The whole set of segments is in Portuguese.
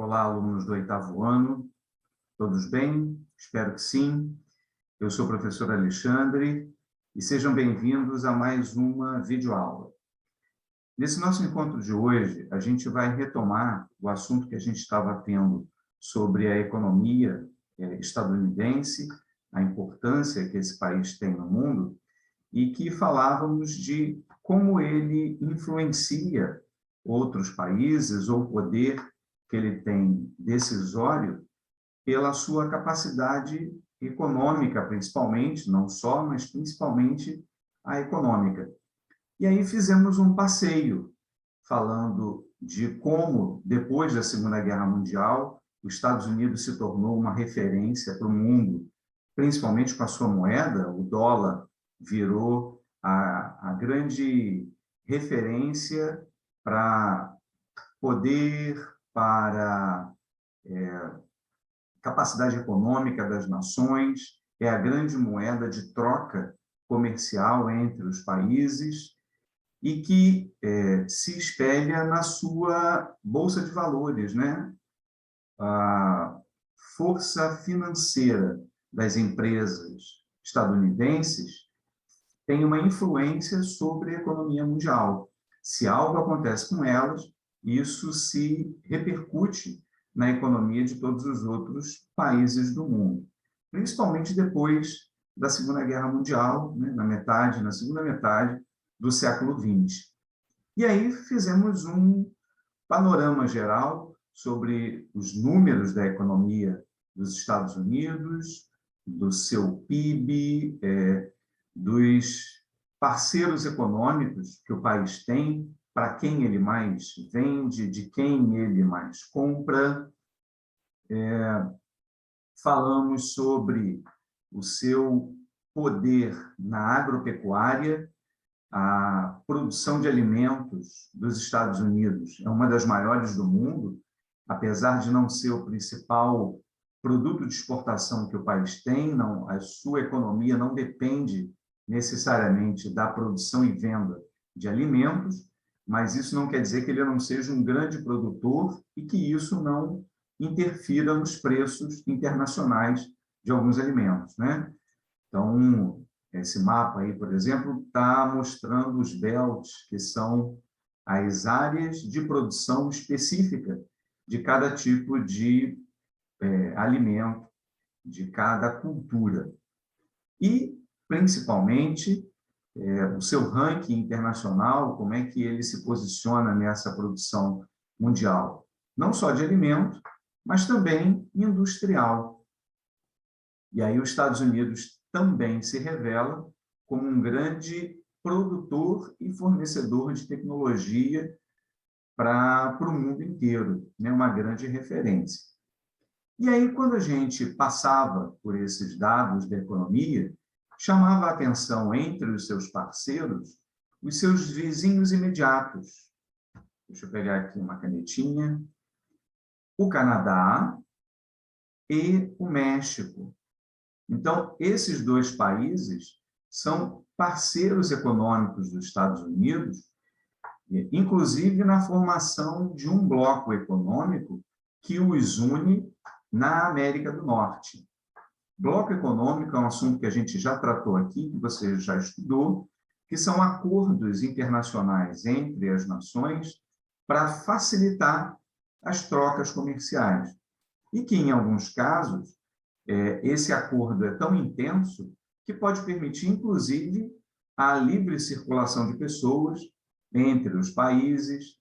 Olá, alunos do 8º ano, todos bem? Espero que sim. Eu sou o professor Alexandre e sejam bem-vindos a mais uma videoaula. Nesse nosso encontro de hoje, a gente vai retomar o assunto que a gente estava tendo sobre a economia estadunidense, a importância que esse país tem no mundo, e que falávamos de como ele influencia outros países ou o poder que ele tem decisório pela sua capacidade econômica, principalmente, não só, mas principalmente a econômica. E aí fizemos um passeio falando de como, depois da Segunda Guerra Mundial, os Estados Unidos se tornou uma referência para o mundo, principalmente com a sua moeda, o dólar virou a grande referência para poder, para capacidade econômica das nações, é a grande moeda de troca comercial entre os países e que se espelha na sua bolsa de valores, né? A força financeira das empresas estadunidenses tem uma influência sobre a economia mundial. Se algo acontece com elas, isso se repercute na economia de todos os outros países do mundo, principalmente depois da Segunda Guerra Mundial, né, na segunda metade do século XX. E aí fizemos um panorama geral sobre os números da economia dos Estados Unidos, do seu PIB, dos parceiros econômicos que o país tem, para quem ele mais vende, de quem ele mais compra. Falamos sobre o seu poder na agropecuária. A produção de alimentos dos Estados Unidos é uma das maiores do mundo, apesar de não ser o principal produto de exportação que o país tem, não, a sua economia não depende necessariamente da produção e venda de alimentos, mas isso não quer dizer que ele não seja um grande produtor e que isso não interfira nos preços internacionais de alguns alimentos, né? Então, esse mapa aí, por exemplo, está mostrando os belts, que são as áreas de produção específica de cada tipo de alimento, de cada cultura. E, principalmente, o seu ranking internacional, como é que ele se posiciona nessa produção mundial, não só de alimento, mas também industrial. E aí os Estados Unidos também se revela como um grande produtor e fornecedor de tecnologia para o mundo inteiro, né? Uma grande referência. E aí, quando a gente passava por esses dados da economia, chamava a atenção entre os seus parceiros, os seus vizinhos imediatos. Deixa eu pegar aqui uma canetinha. O Canadá e o México. Então, esses dois países são parceiros econômicos dos Estados Unidos, inclusive na formação de um bloco econômico que os une na América do Norte. Bloco econômico é um assunto que a gente já tratou aqui, que você já estudou, que são acordos internacionais entre as nações para facilitar as trocas comerciais. E que, em alguns casos, esse acordo é tão intenso que pode permitir, inclusive, a livre circulação de pessoas entre os países,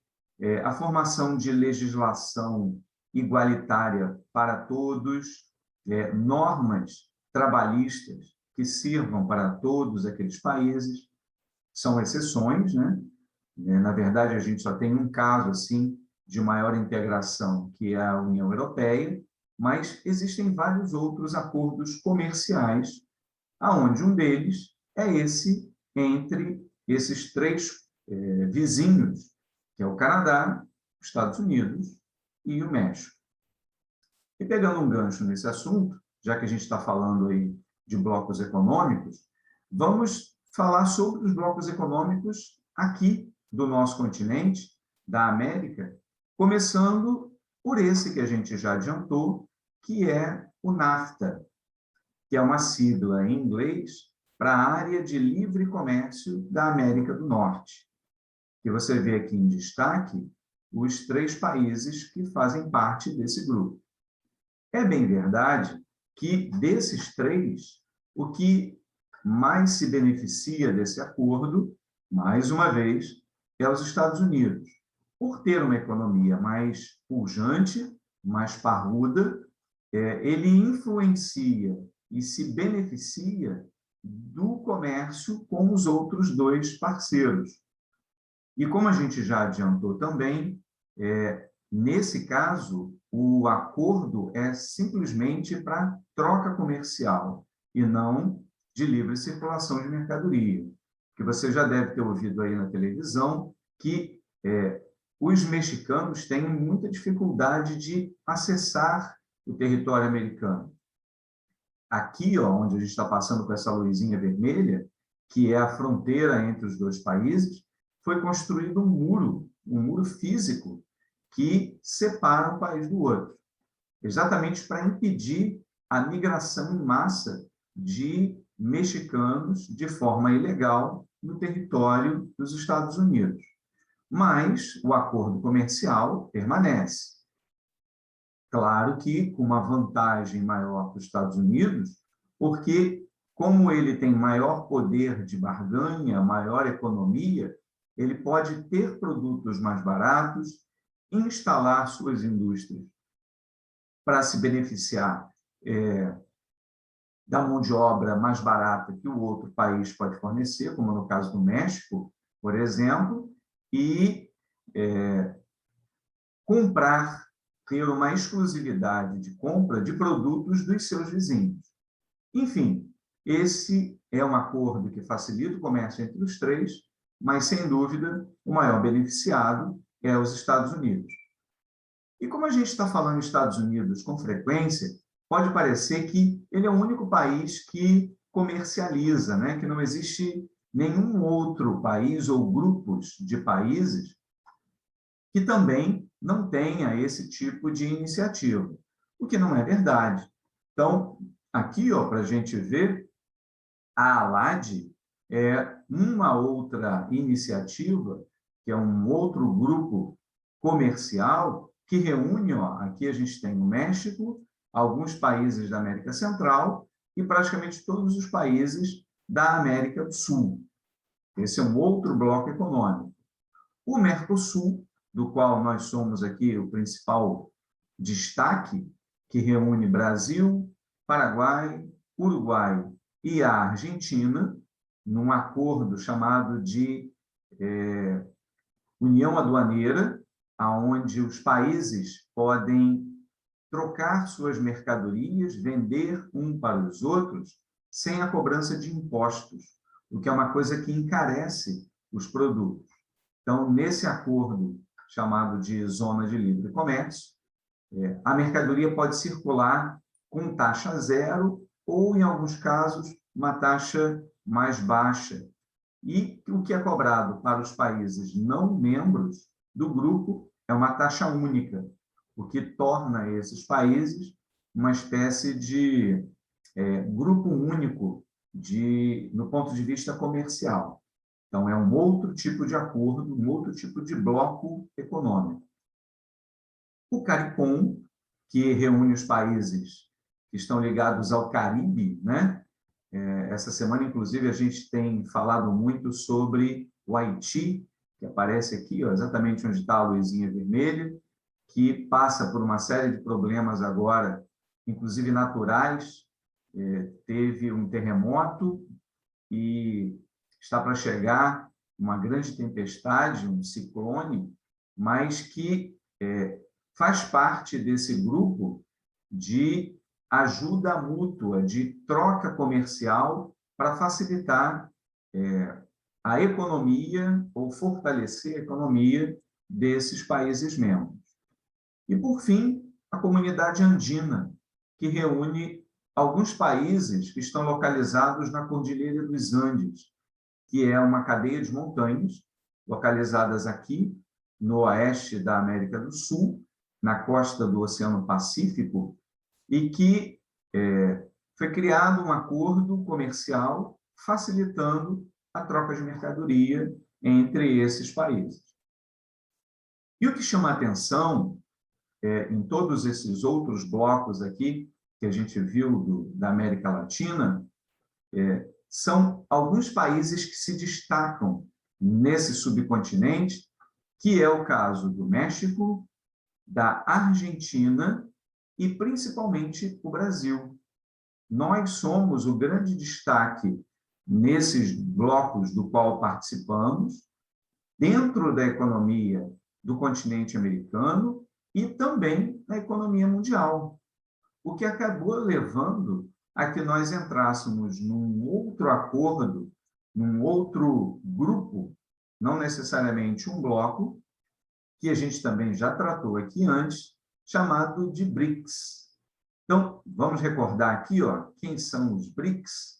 a formação de legislação igualitária para todos, normas trabalhistas que sirvam para todos aqueles países. São exceções, né? Na verdade, a gente só tem um caso assim de maior integração, que é a União Europeia, mas existem vários outros acordos comerciais, aonde um deles é esse entre esses três vizinhos, que é o Canadá, os Estados Unidos e o México. E pegando um gancho nesse assunto, já que a gente está falando aí de blocos econômicos, vamos falar sobre os blocos econômicos aqui do nosso continente, da América, começando por esse que a gente já adiantou, que é o NAFTA, que é uma sigla em inglês para a Área de Livre Comércio da América do Norte, que você vê aqui em destaque os 3 países que fazem parte desse grupo. É bem verdade que, desses 3, o que mais se beneficia desse acordo, mais uma vez, é os Estados Unidos, por ter uma economia mais pujante, mais parruda, ele influencia e se beneficia do comércio com os outros 2 parceiros. E como a gente já adiantou também, nesse caso, o acordo é simplesmente para troca comercial e não de livre circulação de mercadoria. Que você já deve ter ouvido aí na televisão que os mexicanos têm muita dificuldade de acessar o território americano. Aqui, ó, onde a gente está passando com essa luzinha vermelha, que é a fronteira entre os 2 países, foi construído um muro físico, que separa um país do outro, exatamente para impedir a migração em massa de mexicanos de forma ilegal no território dos Estados Unidos. Mas o acordo comercial permanece. Claro que com uma vantagem maior para os Estados Unidos, porque, como ele tem maior poder de barganha, maior economia, ele pode ter produtos mais baratos, instalar suas indústrias para se beneficiar da mão de obra mais barata que o outro país pode fornecer, como no caso do México, por exemplo, e comprar, ter uma exclusividade de compra de produtos dos seus vizinhos. Enfim, esse é um acordo que facilita o comércio entre os 3, mas, sem dúvida, o maior beneficiado é os Estados Unidos. E como a gente está falando dos Estados Unidos com frequência, pode parecer que ele é o único país que comercializa, né? Que não existe nenhum outro país ou grupos de países que também não tenha esse tipo de iniciativa, o que não é verdade. Então, aqui, para a gente ver, a ALAD é uma outra iniciativa, que é um outro grupo comercial que reúne, aqui a gente tem o México, alguns países da América Central e praticamente todos os países da América do Sul. Esse é um outro bloco econômico. O Mercosul, do qual nós somos aqui o principal destaque, que reúne Brasil, Paraguai, Uruguai e a Argentina, num acordo chamado de União Aduaneira, onde os países podem trocar suas mercadorias, vender um para os outros, sem a cobrança de impostos, o que é uma coisa que encarece os produtos. Então, nesse acordo chamado de Zona de Livre Comércio, a mercadoria pode circular com taxa zero ou, em alguns casos, uma taxa mais baixa. E o que é cobrado para os países não membros do grupo é uma taxa única, o que torna esses países uma espécie de grupo único no ponto de vista comercial. Então, é um outro tipo de acordo, um outro tipo de bloco econômico. O CARICOM, que reúne os países que estão ligados ao Caribe, né? Essa semana, inclusive, a gente tem falado muito sobre o Haiti, que aparece aqui, exatamente onde está a luzinha vermelha, que passa por uma série de problemas agora, inclusive naturais. Teve um terremoto e está para chegar uma grande tempestade, um ciclone, mas que faz parte desse grupo de ajuda mútua, de troca comercial para facilitar a economia ou fortalecer a economia desses países membros. E, por fim, a Comunidade Andina, que reúne alguns países que estão localizados na Cordilheira dos Andes, que é uma cadeia de montanhas localizadas aqui no oeste da América do Sul na costa do Oceano Pacífico, e que foi criado um acordo comercial facilitando a troca de mercadoria entre esses países. E o que chama a atenção, em todos esses outros blocos aqui, que a gente viu da América Latina, são alguns países que se destacam nesse subcontinente, que é o caso do México, da Argentina e, principalmente, o Brasil. Nós somos o grande destaque nesses blocos do qual participamos, dentro da economia do continente americano e também na economia mundial, o que acabou levando a que nós entrássemos num outro acordo, num outro grupo, não necessariamente um bloco, que a gente também já tratou aqui antes, chamado de BRICS. Então, vamos recordar aqui, quem são os BRICS?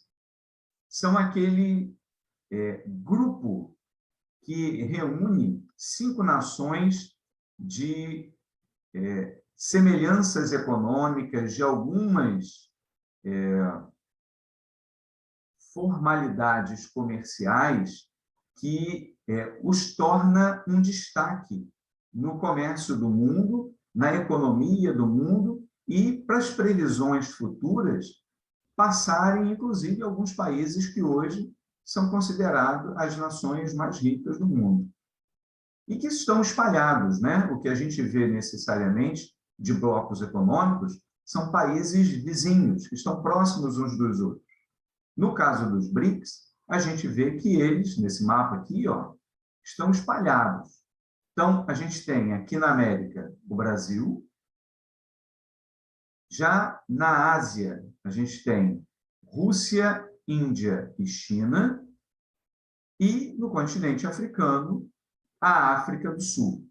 São aquele grupo que reúne 5 nações de semelhanças econômicas, de algumas formalidades comerciais que os torna um destaque no comércio do mundo, na economia do mundo e para as previsões futuras passarem, inclusive, alguns países que hoje são considerados as nações mais ricas do mundo. E que estão espalhados, né? O que a gente vê necessariamente de blocos econômicos são países vizinhos, que estão próximos uns dos outros. No caso dos BRICS, a gente vê que eles, nesse mapa aqui, estão espalhados. Então, a gente tem aqui na América o Brasil. Já na Ásia, a gente tem Rússia, Índia e China. E no continente africano, a África do Sul.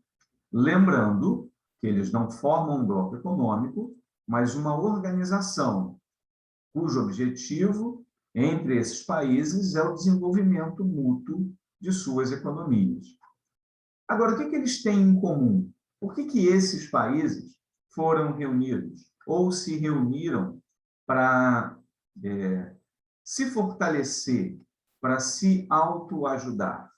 Lembrando que eles não formam um bloco econômico, mas uma organização cujo objetivo, entre esses países, é o desenvolvimento mútuo de suas economias. Agora, o que eles têm em comum? Por que esses países foram reunidos ou se reuniram para se fortalecer, para se autoajudar?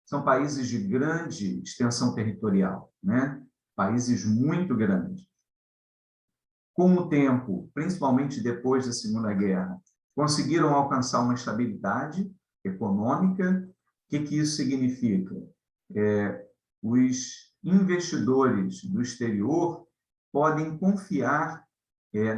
São países de grande extensão territorial, né? Países muito grandes. Com o tempo, principalmente depois da Segunda Guerra, conseguiram alcançar uma estabilidade econômica. O que isso significa? Os investidores do exterior podem confiar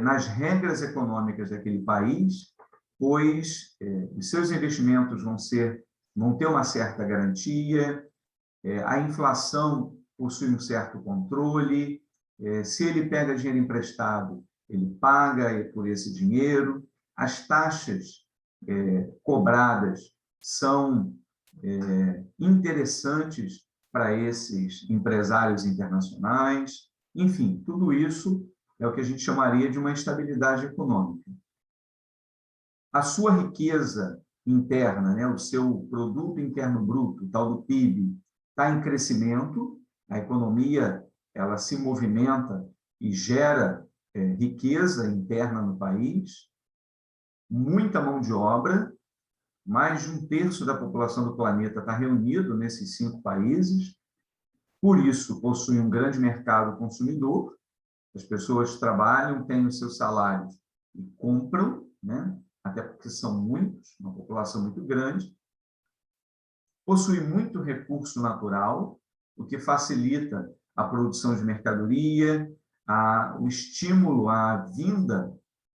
nas regras econômicas daquele país, pois os seus investimentos vão ter uma certa garantia, a inflação possui um certo controle, se ele pega dinheiro emprestado, ele paga por esse dinheiro, as taxas cobradas são interessantes para esses empresários internacionais. Enfim, tudo isso é o que a gente chamaria de uma estabilidade econômica. A sua riqueza interna, né, o seu produto interno bruto, o tal do PIB, está em crescimento, a economia ela se movimenta e gera riqueza interna no país, muita mão de obra, mais de 1/3 da população do planeta está reunido nesses 5 países, por isso possui um grande mercado consumidor, as pessoas trabalham, têm os seus salários e compram, né? Até porque são muitos, uma população muito grande, possui muito recurso natural, o que facilita a produção de mercadoria, o estímulo à vinda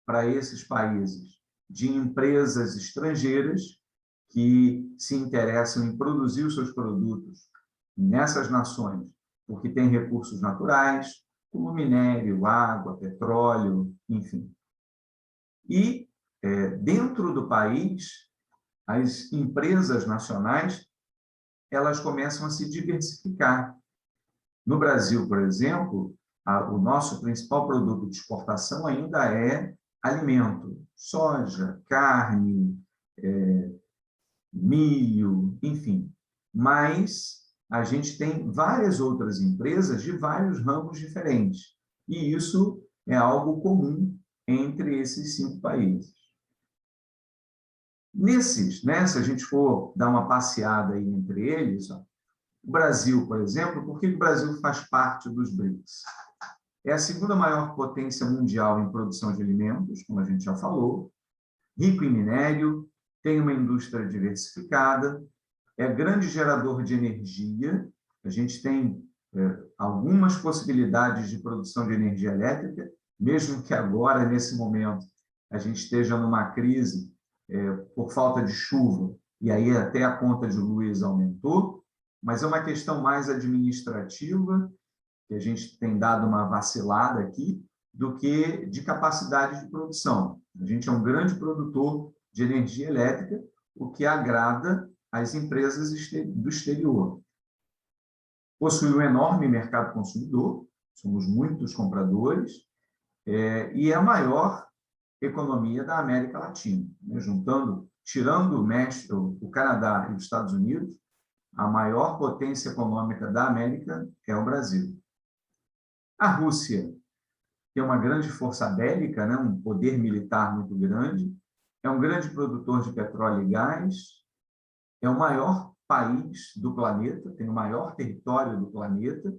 para esses países de empresas estrangeiras que se interessam em produzir os seus produtos nessas nações, porque têm recursos naturais, como minério, água, petróleo, enfim. E, dentro do país, as empresas nacionais elas começam a se diversificar. No Brasil, por exemplo, o nosso principal produto de exportação ainda é alimento, soja, carne, milho, enfim. Mas a gente tem várias outras empresas de vários ramos diferentes. E isso é algo comum entre esses 5 países. Nesses, né, se a gente for dar uma passeada aí entre eles, ó, o Brasil, por exemplo, por que o Brasil faz parte dos BRICS? É a segunda maior potência mundial em produção de alimentos, como a gente já falou, rico em minério, tem uma indústria diversificada, é grande gerador de energia, a gente tem algumas possibilidades de produção de energia elétrica, mesmo que agora, nesse momento, a gente esteja numa crise por falta de chuva, e aí até a conta de luz aumentou, mas é uma questão mais administrativa, que a gente tem dado uma vacilada aqui, do que de capacidade de produção. A gente é um grande produtor de energia elétrica, o que agrada as empresas do exterior. Possui um enorme mercado consumidor, somos muitos compradores, e é a maior economia da América Latina, né? Tirando o México, o Canadá e os Estados Unidos, a maior potência econômica da América é o Brasil. A Rússia tem uma grande força bélica, né? Um poder militar muito grande, é um grande produtor de petróleo e gás, é o maior país do planeta, tem o maior território do planeta,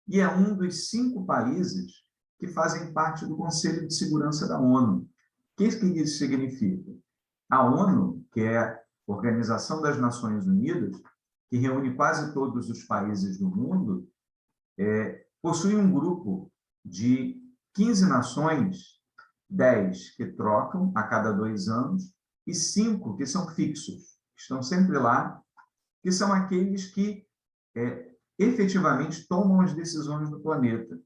e é um dos 5 países que fazem parte do Conselho de Segurança da ONU. O que isso significa? A ONU, que é a Organização das Nações Unidas, que reúne quase todos os países do mundo, possui um grupo de 15 nações, 10 que trocam a cada 2 anos e 5 que são fixos, que estão sempre lá, que são aqueles que efetivamente tomam as decisões do planeta.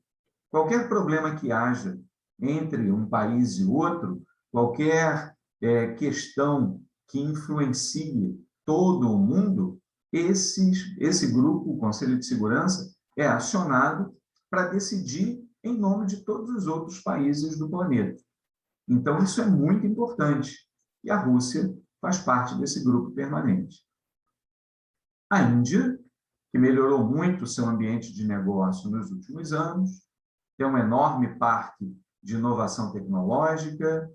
Qualquer problema que haja entre um país e outro, qualquer questão que influencie todo o mundo, esse grupo, o Conselho de Segurança, é acionado para decidir em nome de todos os outros países do planeta. Então, isso é muito importante. E a Rússia faz parte desse grupo permanente. A Índia, que melhorou muito o seu ambiente de negócio nos últimos anos, tem um enorme parque de inovação tecnológica,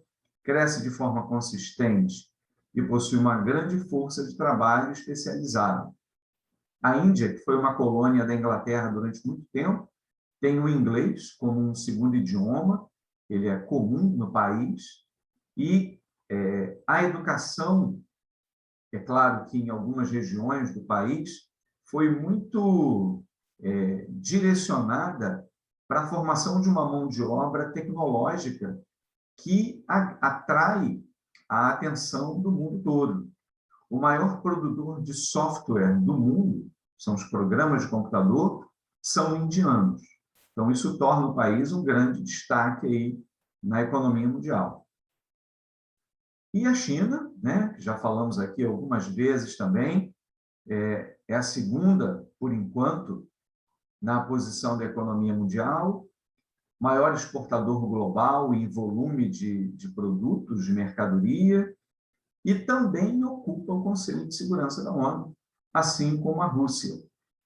cresce de forma consistente e possui uma grande força de trabalho especializada. A Índia, que foi uma colônia da Inglaterra durante muito tempo, tem o inglês como um segundo idioma, ele é comum no país, e a educação, é claro que em algumas regiões do país, foi muito direcionada para a formação de uma mão de obra tecnológica que atrai a atenção do mundo todo. O maior produtor de software do mundo, são os programas de computador, são indianos. Então, isso torna o país um grande destaque aí na economia mundial. E a China, né, que já falamos aqui algumas vezes também, é a segunda, por enquanto, na posição da economia mundial, maior exportador global em volume de produtos, de mercadoria, e também ocupa o Conselho de Segurança da ONU, assim como a Rússia.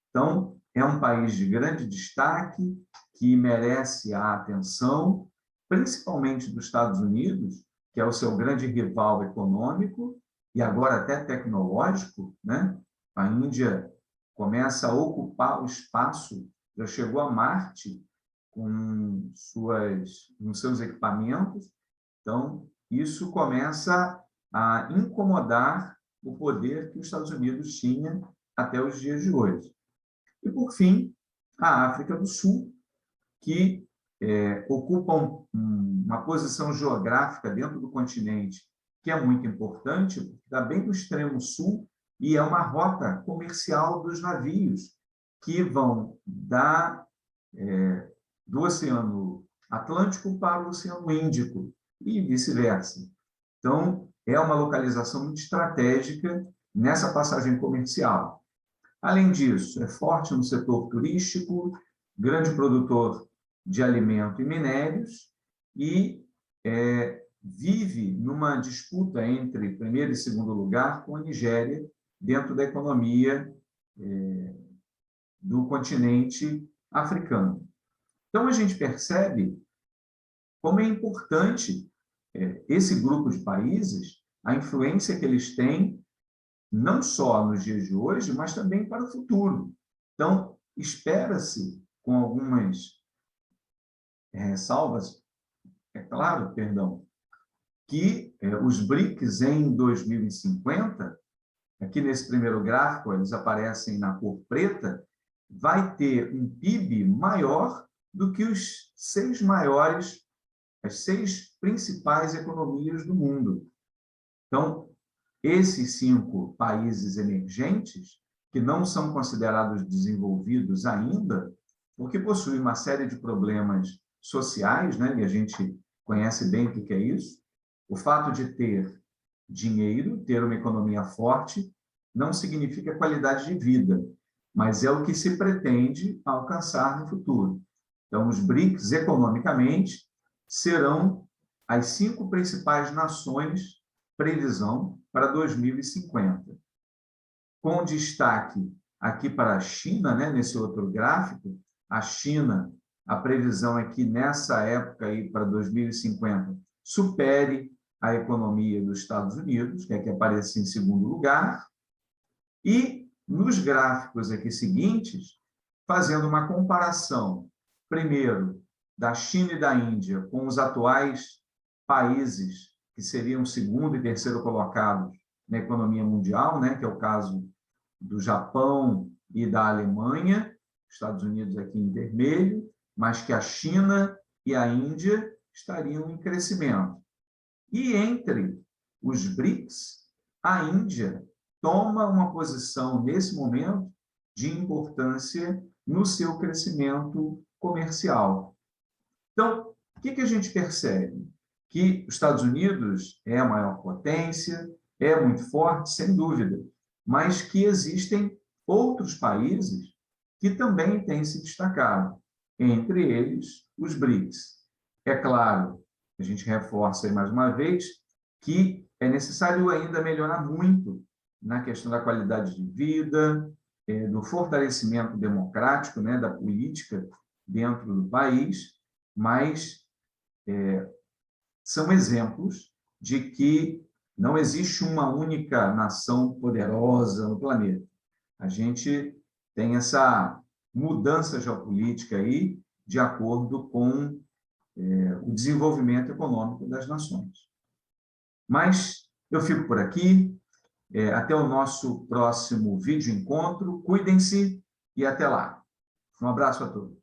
Então, é um país de grande destaque, que merece a atenção, principalmente dos Estados Unidos, que é o seu grande rival econômico e agora até tecnológico, né? A Índia começa a ocupar o espaço, já chegou a Marte com seus equipamentos. Então, isso começa a incomodar o poder que os Estados Unidos tinha até os dias de hoje. E, por fim, a África do Sul, que ocupa uma posição geográfica dentro do continente que é muito importante, porque está bem no extremo sul e é uma rota comercial dos navios que vão do Oceano Atlântico para o Oceano Índico e vice-versa. Então, é uma localização muito estratégica nessa passagem comercial. Além disso, é forte no setor turístico, grande produtor de alimento e minérios e vive numa disputa entre primeiro e segundo lugar com a Nigéria dentro da economia do continente africano. Então, a gente percebe como é importante esse grupo de países, a influência que eles têm, não só nos dias de hoje, mas também para o futuro. Então, espera-se, com algumas ressalvas, claro, perdão, que os BRICS em 2050, aqui nesse primeiro gráfico, eles aparecem na cor preta, vai ter um PIB maior do que as seis principais economias do mundo. Então, esses 5 países emergentes, que não são considerados desenvolvidos ainda, porque possuem uma série de problemas sociais, né? E a gente conhece bem o que é isso. O fato de ter dinheiro, ter uma economia forte, não significa qualidade de vida, mas é o que se pretende alcançar no futuro. Então, os BRICS, economicamente, serão as 5 principais nações, previsão para 2050. Com destaque aqui para a China, né, nesse outro gráfico, a China, a previsão é que nessa época aí, para 2050, supere a economia dos Estados Unidos, que aparece em segundo lugar, e nos gráficos aqui seguintes, fazendo uma comparação, primeiro, da China e da Índia com os atuais países que seriam segundo e terceiro colocados na economia mundial, né, que é o caso do Japão e da Alemanha, Estados Unidos aqui em vermelho, mas que a China e a Índia estariam em crescimento. E entre os BRICS, a Índia toma uma posição, nesse momento, de importância no seu crescimento comercial. Então, o que a gente percebe? Que os Estados Unidos é a maior potência, é muito forte, sem dúvida, mas que existem outros países que também têm se destacado, entre eles os BRICS. É claro, a gente reforça aí mais uma vez que é necessário ainda melhorar muito na questão da qualidade de vida, do fortalecimento democrático, né, da política dentro do país, mas são exemplos de que não existe uma única nação poderosa no planeta. A gente tem essa mudança geopolítica aí de acordo com o desenvolvimento econômico das nações. Mas eu fico por aqui. Até o nosso próximo vídeo encontro. Cuidem-se e até lá. Um abraço a todos.